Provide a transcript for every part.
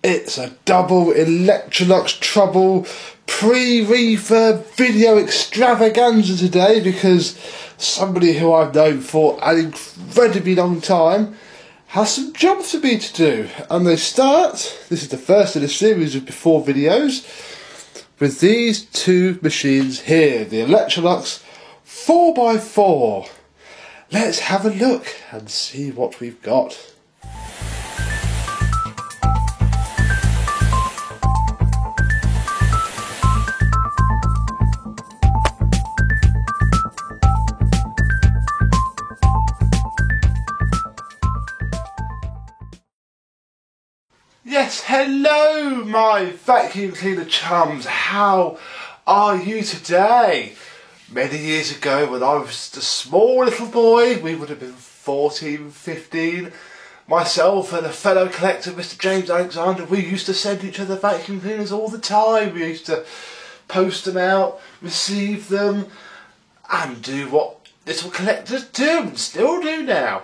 It's a double Electrolux Trouble pre-refurb video extravaganza today, because somebody who I've known for an incredibly long time has some jobs for me to do. And they start, this is the first in a series of before videos, with these two machines here, the Electrolux 4x4. Let's have a look and see what we've got. Yes, hello my vacuum cleaner chums, how are you today? Many years ago, when I was just a small little boy, we would have been 14, 15, myself and a fellow collector, Mr. James Alexander, we used to send each other vacuum cleaners all the time. We used to post them out, receive them, and do what little collectors do and still do now.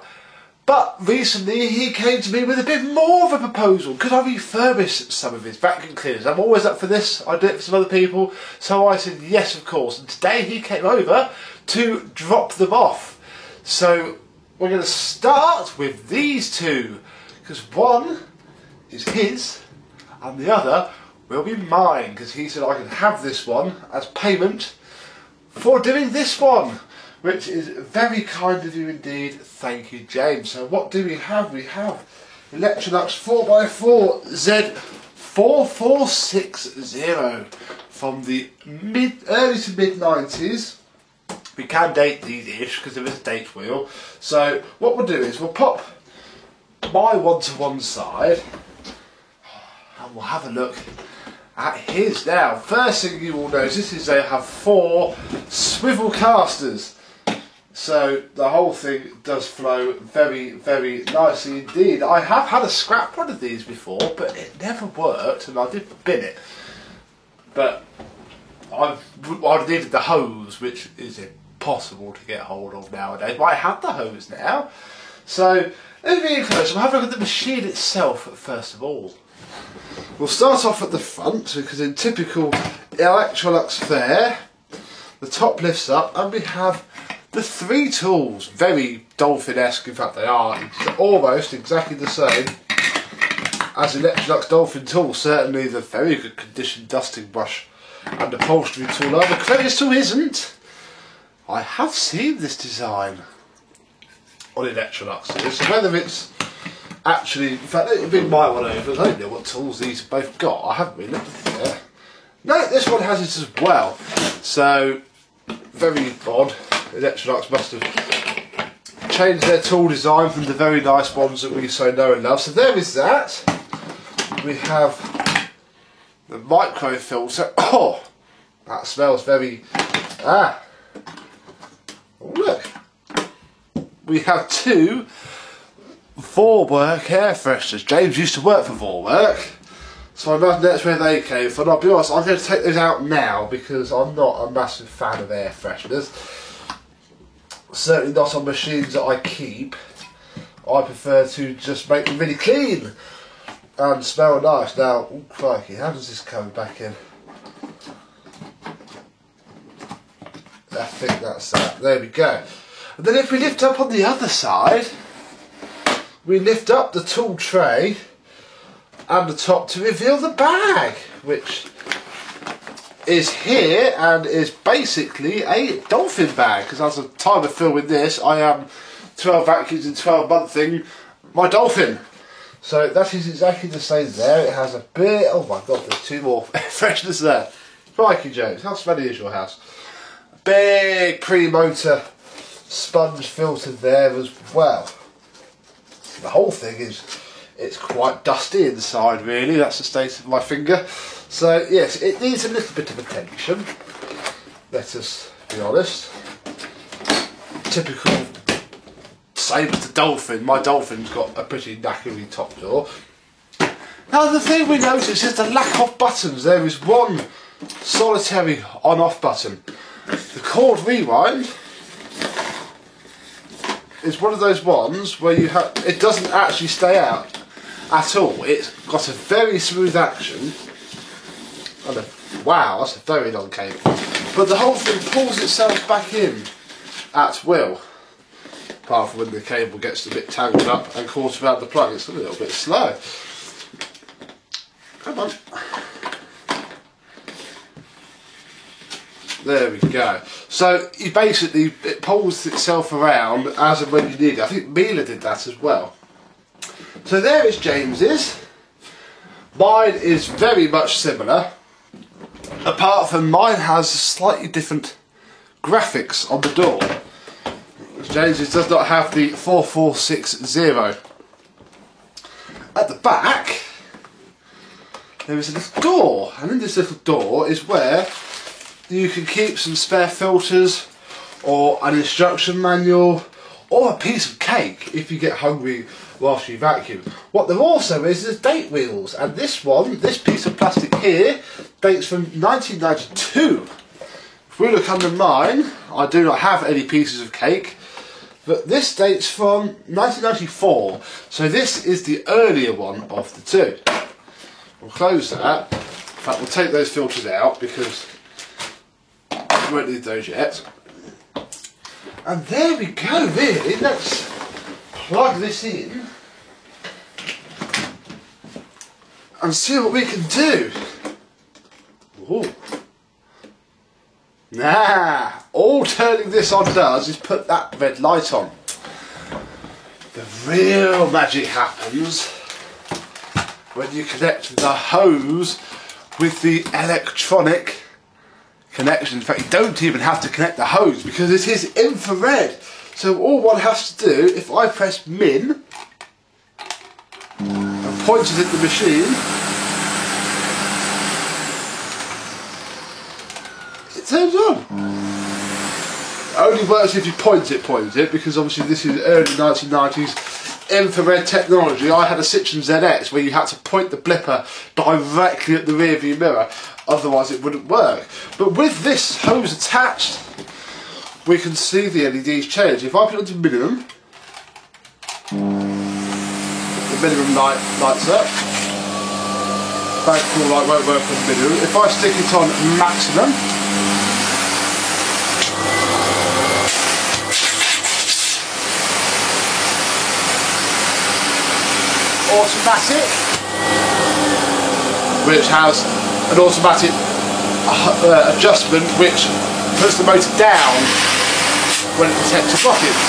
But recently he came to me with a bit more of a proposal. Could I refurbish some of his vacuum cleaners? I'm always up for this. I do it for some other people. So I said yes, of course. And today he came over to drop them off. So we're going to start with these two, because one is his and the other will be mine, because he said I can have this one as payment for doing this one, which is very kind of you indeed. Thank you, James. So what do we have? We have Electrolux 4x4 Z4460 from the early to mid 90s. We can date these-ish because there is a date wheel. So what we'll do is we'll pop my one to one side and we'll have a look at his. Now, first thing you will notice is they have 4 swivel casters. So the whole thing does flow very, very nicely indeed. I have had a scrap one of these before, but it never worked, and I did bin it. But I needed the hose, which is impossible to get hold of nowadays. But I have the hose now. So let me be close. We'll have a look at the machine itself first of all. We'll start off at the front, because in typical Electrolux fare, the top lifts up, and we have the 3 tools, very Dolphin-esque. In fact, they are almost exactly the same as Electrolux Dolphin tool. Certainly the very good condition dusting brush and upholstery tool. The clevis tool isn't. I have seen this design on Electrolux, so whether it's actually, in fact, it'll be my one over. I don't know what tools these have both got. I haven't really looked at it. No, this one has it as well. So very odd. Electrolux must have changed their tool design from the very nice ones that we so know and love. So there is that. We have the micro filter. Oh, that smells very... Oh, look. We have 2 Vorwerk air fresheners. James used to work for Vorwerk, so I imagine that's where they came from. I'll be honest, I'm going to take those out now because I'm not a massive fan of air fresheners. Certainly not on machines that I keep. I prefer to just make them really clean and smell nice. Now, oh crikey, how does this come back in? I think that's that. There we go. And then if we lift up on the other side, we lift up the tool tray and the top to reveal the bag, which is here and is basically a Dolphin bag, because as of the time of filming this, I am 12 vacuums in 12 month thing, my Dolphin. So that is exactly the same there. It has a bit, oh my god, there's 2 more freshness there. Crikey, James, how smelly is your house? Big pre-motor sponge filter there as well. The whole thing is, it's quite dusty inside really, that's the state of my finger. So yes, it needs a little bit of attention, let us be honest. Typical, same as the Dolphin. My Dolphin's got a pretty knackery top door. Now the thing we notice is the lack of buttons. There is one solitary on-off button. The cord rewind is one of those ones where you have, it doesn't actually stay out. at all. It's got a very smooth action. And wow, that's a very long cable. But the whole thing pulls itself back in at will. Apart from when the cable gets a bit tangled up and caught around the plug, it's a little bit slow. Come on. There we go. So you basically, it pulls itself around as and when you need it. I think Miele did that as well. So there is James's. Mine is very much similar, apart from mine has slightly different graphics on the door. James's does not have the 4460. At the back, there is a little door, and in this little door is where you can keep some spare filters, or an instruction manual, or a piece of cake if you get hungry whilst you vacuum. What there also is date wheels, and this piece of plastic here, dates from 1992. If we look under mine, I do not have any pieces of cake, but this dates from 1994, so this is the earlier one of the two. We'll close that. In fact, we'll take those filters out because we won't need those yet. And there we go, really. Let's plug this in and see what we can do. Ooh. Nah, all turning this on does is put that red light on. The real magic happens when you connect the hose with the electronic connection. In fact, you don't even have to connect the hose because it is infrared. So all one has to do, if I press min and point it at the machine, it turns on. It only works if you point it, because obviously this is early 1990s infrared technology. I had a Citroen ZX where you had to point the blipper directly at the rear view mirror, otherwise it wouldn't work. But with this hose attached, we can see the LEDs change. If I put it onto minimum, the minimum light lights up. Back cool light won't work on minimum. If I stick it on maximum, automatic, which has an automatic adjustment which puts the motor down when it detects a blockage.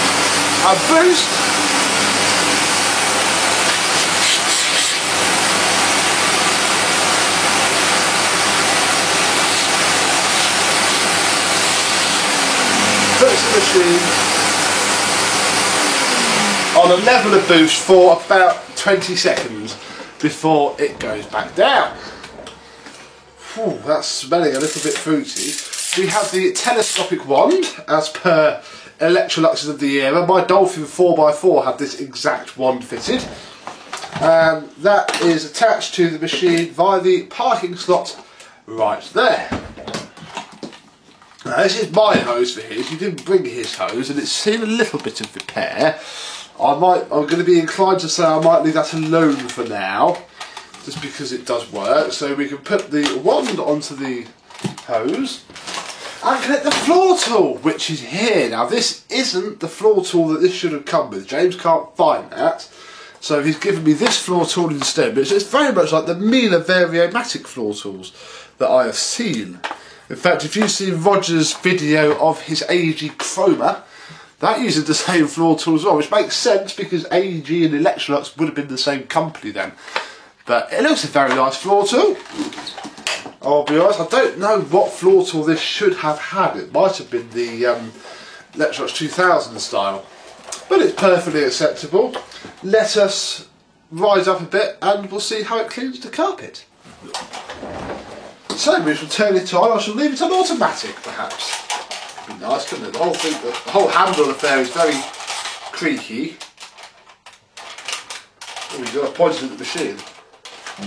And boost, puts the machine on a level of boost for about 20 seconds before it goes back down. Whew, that's smelling a little bit fruity. We have the telescopic wand, as per Electroluxes of the era. My Dolphin 4x4 had this exact wand fitted. And that is attached to the machine via the parking slot right there. Now this is my hose for his. He didn't bring his hose and it's seen a little bit of repair. I'm going to be inclined to say I might leave that alone for now, just because it does work. So we can put the wand onto the hose and connect the floor tool, which is here. Now this isn't the floor tool that this should have come with. James can't find that, so he's given me this floor tool instead. But it's very much like the Miele Variomatic floor tools that I have seen. In fact, if you see Roger's video of his AEG Chroma, that uses the same floor tool as well, which makes sense because AEG and Electrolux would have been the same company then. But it looks a very nice floor tool. I'll be honest, I don't know what floor tool this should have had. It might have been the Electrolux 2000 style. But it's perfectly acceptable. Let us rise up a bit and we'll see how it cleans the carpet. So we shall turn it on. I shall leave it on automatic perhaps. Be nice, couldn't it? The whole handle affair is very creaky. Oh, you've got to point it at the machine. I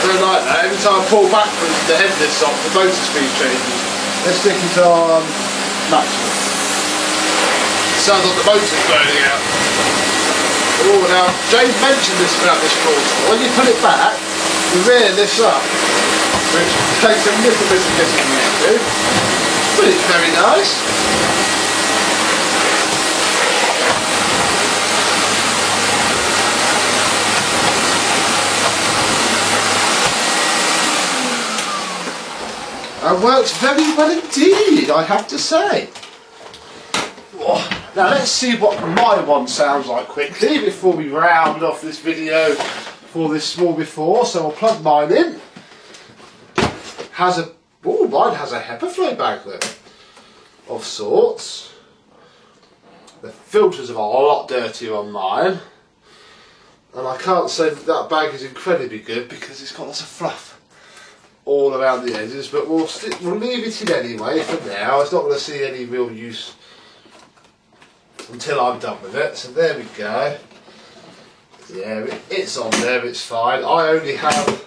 don't like that. Every time I pull back from the headless off, the motor speed changes. Let's stick it on maximum. Sounds like the motor's burning out. Oh, now James mentioned this about this portal. When you put it back, the rear lifts up, which takes a little bit of getting used to, but it's very nice. And works very well indeed, I have to say. Now let's see what my one sounds like quickly before we round off this video for this small before. So I'll plug mine in. Mine has a HEPA flow bag there of sorts. The filters are a lot dirtier on mine, and I can't say that bag is incredibly good because it's got lots of fluff all around the edges, but we'll leave it in anyway for now. It's not going to see any real use until I'm done with it. So there we go. Yeah, it's on there, it's fine. I only have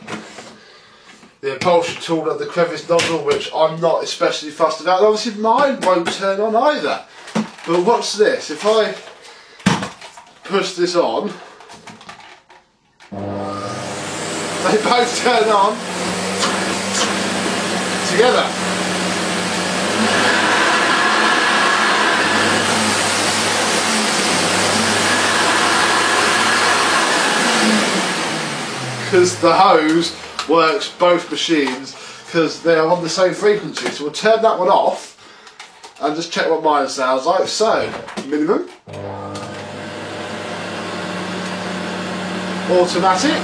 the upholstery tool and the crevice nozzle, which I'm not especially fussed about. And obviously mine won't turn on either. But watch this, if I push this on, they both turn on together. Because the hose works both machines because they are on the same frequency. So we'll turn that one off and just check what mine sounds like. So, minimum, automatic,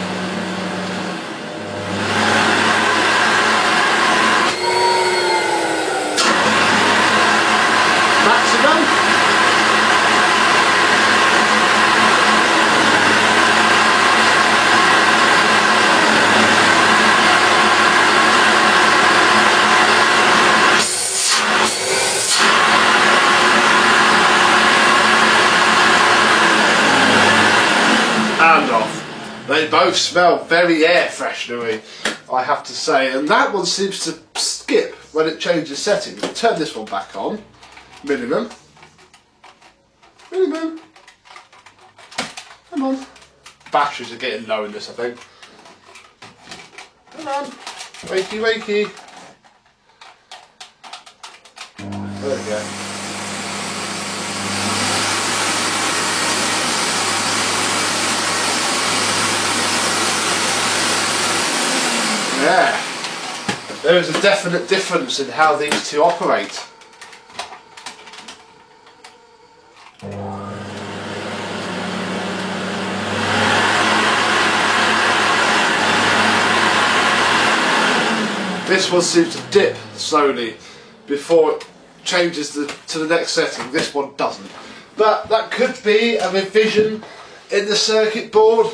maximum, and off. They both smell very air freshenery, I have to say, and that one seems to skip when it changes settings. We'll turn this one back on. Minimum. Minimum. Come on. Batteries are getting low in this, I think. Come on. Wakey, wakey. There we go. Yeah, there is a definite difference in how these two operate. This one seems to dip slowly before it changes to the next setting. This one doesn't. But that could be a revision in the circuit board.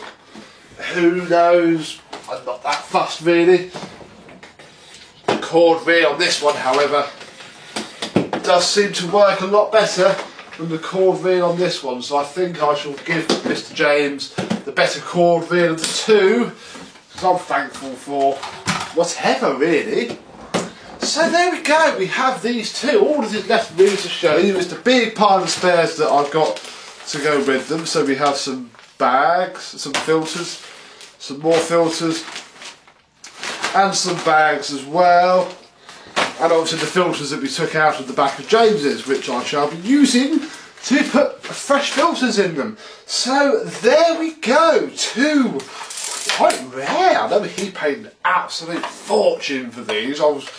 Who knows? I'm not that fussed really. The cord reel on this one, however, does seem to work a lot better than the cord reel on this one, so I think I shall give Mr. James the better cord reel of the two, because I'm thankful for whatever really. So there we go, we have these two. All that is left really to show you is the big pile of spares that I've got to go with them. So we have some bags, some filters, some more filters, and some bags as well, and obviously the filters that we took out of the back of James's, which I shall be using to put fresh filters in them. So there we go, two quite rare. I know he paid an absolute fortune for these. I was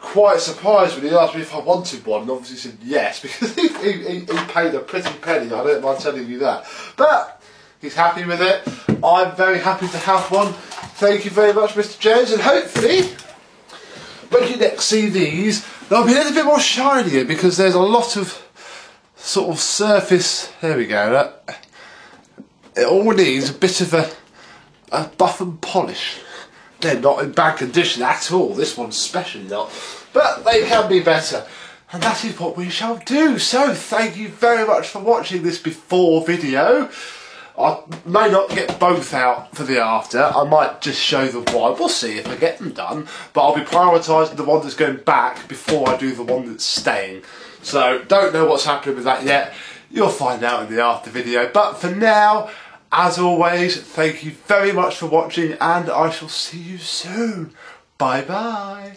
quite surprised when he asked me if I wanted one, and obviously said yes, because he paid a pretty penny, I don't mind telling you that. But he's happy with it. I'm very happy to have one. Thank you very much, Mr. James, and hopefully when you next see these, they'll be a little bit more shinier because there's a lot of sort of surface. There we go. It all needs a bit of a buff and polish. They're not in bad condition at all. This one's especially not, but they can be better. And that is what we shall do. So thank you very much for watching this before video. I may not get both out for the after. I might just show the one. We'll see if I get them done. But I'll be prioritising the one that's going back before I do the one that's staying. So don't know what's happening with that yet. You'll find out in the after video. But for now, as always, thank you very much for watching, and I shall see you soon. Bye bye.